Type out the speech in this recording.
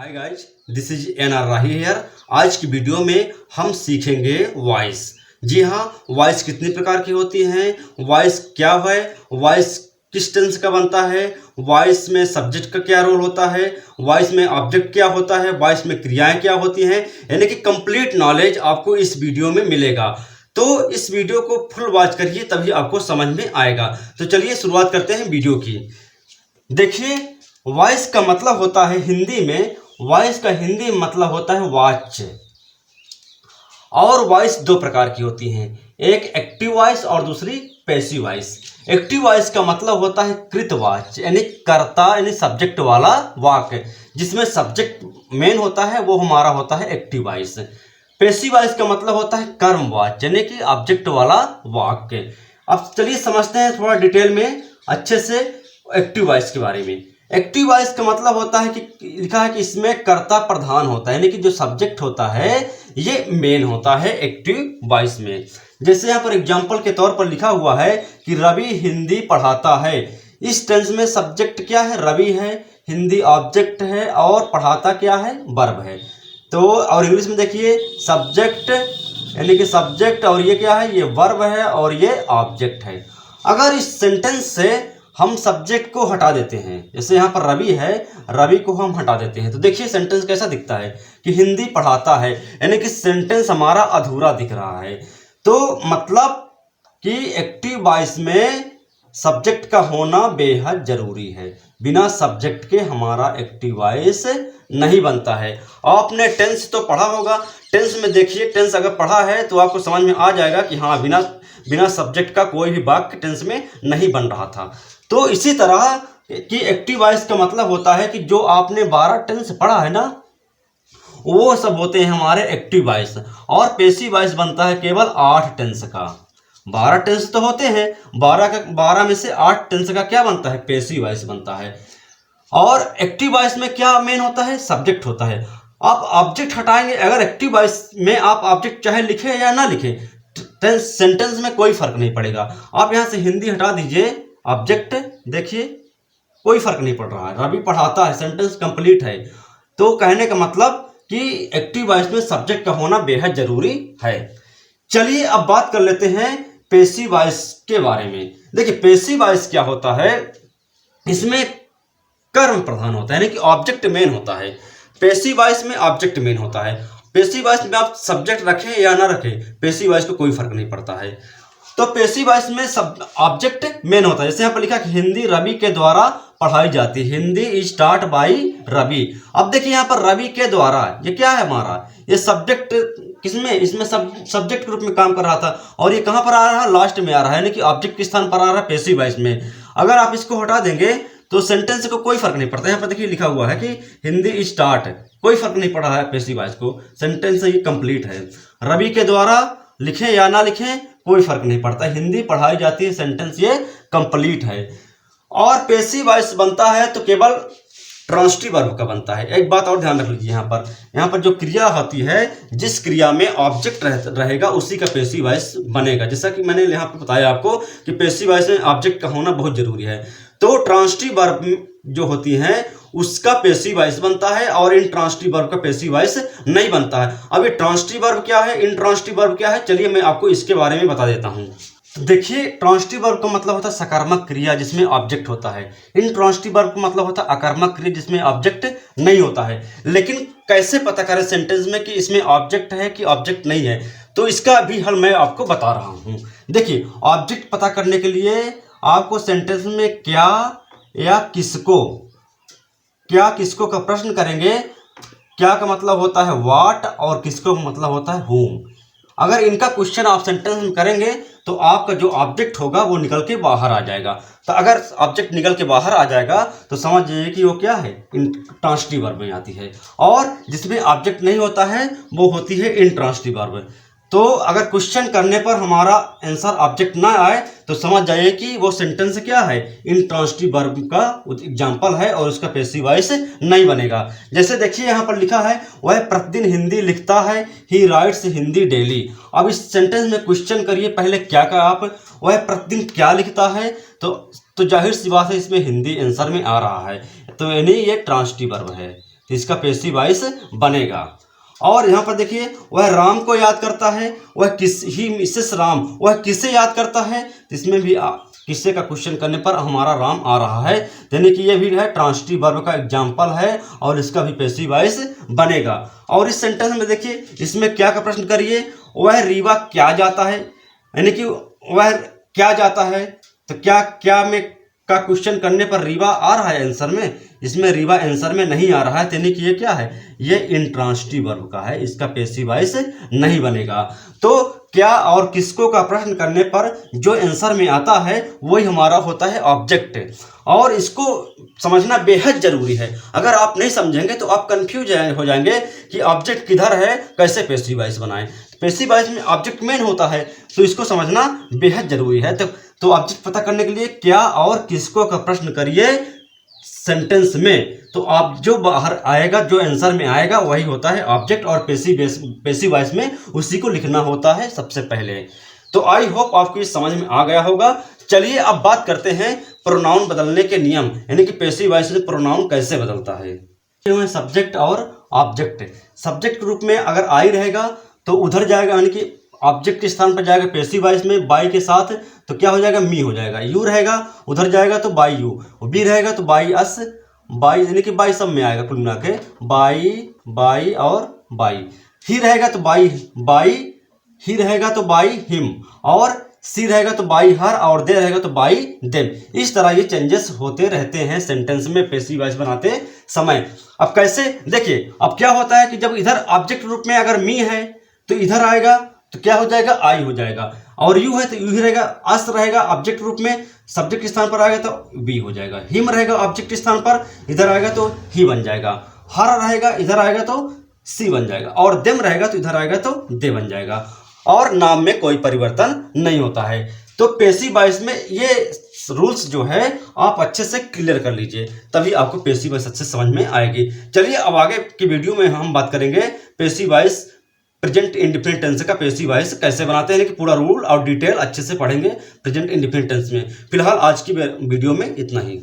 Hi guys, this is N R Rahi here. आज की video में हम सीखेंगे वॉइस। जी हाँ, वॉइस कितनी प्रकार की होती हैं, वॉइस क्या है, वॉइस किस टेंस का बनता है, वॉइस में सब्जेक्ट का क्या रोल होता है, वॉइस में ऑब्जेक्ट क्या होता है, वॉइस में क्रियाएं क्या होती हैं, यानी कि कंप्लीट नॉलेज आपको इस वीडियो में मिलेगा। तो इस वीडियो को फुल वॉच करिए, तभी आपको समझ में आएगा। तो चलिए शुरुआत करते हैं वीडियो की। देखिए, वॉइस का मतलब होता है हिंदी में, वॉइस का हिंदी मतलब होता है वाच्य। और वॉइस दो प्रकार की होती हैं, एक एक्टिव वॉइस और दूसरी पैसिव वॉइस। एक्टिव वॉइस का मतलब होता है कृतवाच्य, यानी कर्ता यानी सब्जेक्ट वाला वाक्य, जिसमें सब्जेक्ट मेन होता है, वो हमारा होता है एक्टिव वॉइस। पैसिव वॉइस का मतलब होता है कर्मवाच्य, यानी कि ऑब्जेक्ट वाला वाक्य। अब चलिए समझते हैं थोड़ा डिटेल में अच्छे से एक्टिव वॉइस के बारे में। एक्टिव वॉइस का मतलब होता है कि लिखा है कि इसमें कर्ता प्रधान होता है, यानी कि जो सब्जेक्ट होता है ये मेन होता है एक्टिव वॉइस में। जैसे यहाँ पर एग्जांपल के तौर पर लिखा हुआ है कि रवि हिंदी पढ़ाता है। इस टेंस में सब्जेक्ट क्या है, रवि है, हिंदी ऑब्जेक्ट है और पढ़ाता क्या है, वर्ब है। तो और इंग्लिश में देखिए सब्जेक्ट यानी कि सब्जेक्ट और ये क्या है, ये वर्ब है और ये ऑब्जेक्ट है। अगर इस सेंटेंस से हम सब्जेक्ट को हटा देते हैं, जैसे यहाँ पर रवि है, रवि को हम हटा देते हैं, तो देखिए सेंटेंस कैसा दिखता है कि हिंदी पढ़ाता है, यानी कि सेंटेंस हमारा अधूरा दिख रहा है। तो मतलब कि एक्टिव वॉइस में सब्जेक्ट का होना बेहद जरूरी है। बिना सब्जेक्ट के हमारा एक्टिव वॉइस नहीं बनता है। आपने टेंस तो पढ़ा होगा, टेंस में देखिए, टेंस अगर पढ़ा है तो आपको समझ में आ जाएगा कि हाँ, बिना सब्जेक्ट का कोई भी वाक्य टेंस में नहीं बन रहा था। तो इसी तरह कि एक्टिव वॉइस का मतलब होता है कि जो आपने 12 टेंस पढ़ा है ना, वो सब होते हैं हमारे एक्टिव वॉइस। और पैसिव वॉइस बनता है केवल 8 टेंस का। 12 टेंस तो होते हैं, 12 में से 8 टेंस का क्या बनता है, पैसिव वॉइस बनता है। और एक्टिव वॉइस में क्या मेन होता है, सब्जेक्ट होता है। आप ऑब्जेक्ट हटाएंगे, अगर एक्टिव वॉइस में आप ऑब्जेक्ट चाहे लिखे या ना लिखे, सेंटेंस में कोई फर्क नहीं पड़ेगा। आप यहाँ से हिंदी हटा दीजिए, ऑब्जेक्ट देखिए कोई फर्क नहीं पड़ रहा है, रवि पढ़ाता है, सेंटेंस कंप्लीट है। तो कहने का मतलब कि एक्टिव वॉइस में सब्जेक्ट का होना बेहद जरूरी है। चलिए अब बात कर लेते हैं पैसिव वॉइस के बारे में। देखिए पैसिव वॉइस क्या होता है, इसमें कर्म प्रधान होता है, यानी कि ऑब्जेक्ट मेन होता है। पैसिव वॉइस में ऑब्जेक्ट मेन होता है। पैसिव वॉइस में आप सब्जेक्ट रखें या ना रखें, पैसिव वॉइस को कोई फर्क नहीं पड़ता है। तो पैसिव वॉइस में सब ऑब्जेक्ट मेन होता है। जैसे यहाँ पर लिखा कि हिंदी रवि के द्वारा पढ़ाई जाती है, Hindi is taught by Ravi. अब देखिए यहाँ पर रवि के द्वारा, ये क्या है हमारा, ये सब्जेक्ट किसमें, इसमें सब्जेक्ट के रूप में काम कर रहा था, और ये कहाँ पर आ रहा है, लास्ट में आ रहा है, यानी कि ऑब्जेक्ट के स्थान पर आ रहा है पैसिव वॉइस में। अगर आप इसको हटा देंगे तो सेंटेंस को कोई फर्क नहीं पड़ता। यहाँ पर देखिए लिखा हुआ है कि हिंदी इज स्टार्ट, कोई फर्क नहीं पड़ रहा है पैसिव वॉइस को, सेंटेंस ये कंप्लीट है। रवि के द्वारा लिखें या ना लिखें कोई फर्क नहीं पड़ता, हिंदी पढ़ाई जाती है, सेंटेंस ये कंप्लीट है। और पैसिव वॉइस बनता है तो केवल ट्रांसिटिव वर्ब का बनता है। एक बात और ध्यान रख लीजिए, यहाँ पर जो क्रिया होती है, जिस क्रिया में ऑब्जेक्ट रहेगा उसी का पैसिव वॉइस बनेगा। जैसा कि मैंने यहाँ पे बताया आपको कि पैसिव वॉइस में ऑब्जेक्ट का होना बहुत जरूरी है। तो ट्रांसिटिव वर्ब जो होती हैं उसका पैसिव वॉइस बनता है और इंट्रांसिटिव वर्ब का पैसिव वॉइस नहीं बनता है। अब ये ट्रांसिटिव वर्ब क्या है, इंट्रांसिटिव वर्ब क्या है, चलिए मैं आपको इसके बारे में बता देता हूँ। देखिए ट्रांसिटिव वर्ब का मतलब होता है सकारात्मक क्रिया जिसमें ऑब्जेक्ट होता है। इंट्रांसिटिव वर्ब का मतलब होता है आक्रामक क्रिया जिसमें ऑब्जेक्ट नहीं होता है। लेकिन कैसे पता करें सेंटेंस में कि इसमें ऑब्जेक्ट है कि ऑब्जेक्ट नहीं है, तो इसका भी हल मैं आपको बता रहा हूँ। देखिए ऑब्जेक्ट पता करने के लिए आपको सेंटेंस में क्या या किसको का प्रश्न करेंगे। क्या का मतलब होता है व्हाट और किसको का मतलब होता है whom। अगर इनका क्वेश्चन आप सेंटेंस में करेंगे तो आपका जो ऑब्जेक्ट होगा वो निकल के बाहर आ जाएगा। तो अगर ऑब्जेक्ट निकल के बाहर आ जाएगा तो समझ जाइए कि वो क्या है, ट्रांसिटिव वर्ब में आती है। और जिसमें ऑब्जेक्ट नहीं होता है वो होती है इंट्रांसिटिव वर्ब। तो अगर क्वेश्चन करने पर हमारा आंसर ऑब्जेक्ट ना आए तो समझ जाइए कि वो सेंटेंस क्या है, इंट्रांसिटिव वर्ब का एग्जांपल है और उसका पैसिव वॉइस नहीं बनेगा। जैसे देखिए यहाँ पर लिखा है वह प्रतिदिन हिंदी लिखता है, ही राइट्स हिंदी डेली। अब इस सेंटेंस में क्वेश्चन करिए पहले क्या का आप, वह प्रतिदिन क्या लिखता है, तो जाहिर सी बात है इसमें हिंदी आंसर में आ रहा है, तो यानी ये ट्रांसिटिव वर्ब है। तो इसका पैसिव वॉइस बनेगा। और यहाँ पर देखिए, वह राम को याद करता है, वह किस ही मिसेस राम, वह किसे याद करता है, तो इसमें भी किससे का क्वेश्चन करने पर हमारा राम आ रहा है, यानी कि ये भी है ट्रांसिटिव वर्ब का एग्जाम्पल है और इसका भी पैसिव वॉइस बनेगा। और इस सेंटेंस में देखिए, इसमें क्या का प्रश्न करिए, वह रीवा क्या जाता है, यानी कि वह क्या जाता है, तो क्या में का क्वेश्चन करने पर रीवा आ रहा है आंसर में, इसमें रीवा आंसर में नहीं आ रहा है, यानी कि ये क्या है, ये इंट्रांसिटिव वर्ब का है, इसका पैसिव वॉइस नहीं बनेगा। तो क्या और किसको का प्रश्न करने पर जो आंसर में आता है वही हमारा होता है ऑब्जेक्ट, और इसको समझना बेहद जरूरी है। अगर आप नहीं समझेंगे तो आप कंफ्यूज हो जाएंगे कि ऑब्जेक्ट किधर है, कैसे पैसिव वॉइस बनाएं। पैसिव वॉइस में ऑब्जेक्ट मेन होता है, तो इसको समझना बेहद जरूरी है। तो ऑब्जेक्ट पता करने के लिए क्या और किसको का प्रश्न करिए सेंटेंस में, तो आप जो बाहर आएगा, जो आंसर में आएगा वही होता है ऑब्जेक्ट, और पैसिव वॉइस में उसी को लिखना होता है सबसे पहले। तो आई होप आपको इस समझ में आ गया होगा। चलिए अब बात करते हैं प्रोनाउन बदलने के नियम, यानी कि पैसिव वॉइस में प्रोनाउन कैसे बदलता है। सब्जेक्ट और ऑब्जेक्ट। सब्जेक्ट रूप में अगर आई रहेगा तो उधर जाएगा, यानी कि ऑब्जेक्ट के स्थान पर जाएगा पैसिव वॉइस में बाई के साथ, तो क्या हो जाएगा, मी हो जाएगा। यू रहेगा उधर जाएगा तो बाई यू, बी रहेगा तो बाई अस, बाई यानी कि बाई सब में आएगा कुल मिला के, बाई और बाई। ही रहेगा तो बाई ही रहेगा तो बाई हिम, और सी रहेगा तो बाई हर, और दे रहेगा तो बाई देम। इस तरह ये चेंजेस होते रहते हैं सेंटेंस में पैसिव वॉइस बनाते समय। अब कैसे, देखिए अब क्या होता है कि जब इधर ऑब्जेक्ट रूप में अगर मी है तो इधर आएगा तो क्या हो जाएगा, आई हो जाएगा, और यू है तो यू ही रहेगा। अस रहेगा ऑब्जेक्ट रूप में, सब्जेक्ट स्थान पर आएगा तो बी हो जाएगा। हिम रहेगा ऑब्जेक्ट स्थान पर, इधर आएगा तो ही बन जाएगा। हर रहेगा इधर आएगा तो सी बन जाएगा, और देम रहेगा तो इधर आएगा तो दे बन जाएगा, और नाम में कोई परिवर्तन नहीं होता है। तो पैसिव वॉइस में ये रूल्स जो है आप अच्छे से क्लियर कर लीजिए, तभी आपको पैसिव वॉइस अच्छे समझ में आएगी। चलिए अब आगे की वीडियो में हम बात करेंगे passive voice present indefinite tense का पैसिव वॉइस कैसे बनाते हैं, कि पूरा रूल और डिटेल अच्छे से पढ़ेंगे प्रेजेंट इंडिफिनिट टेंस में। फिलहाल आज की वीडियो में इतना ही।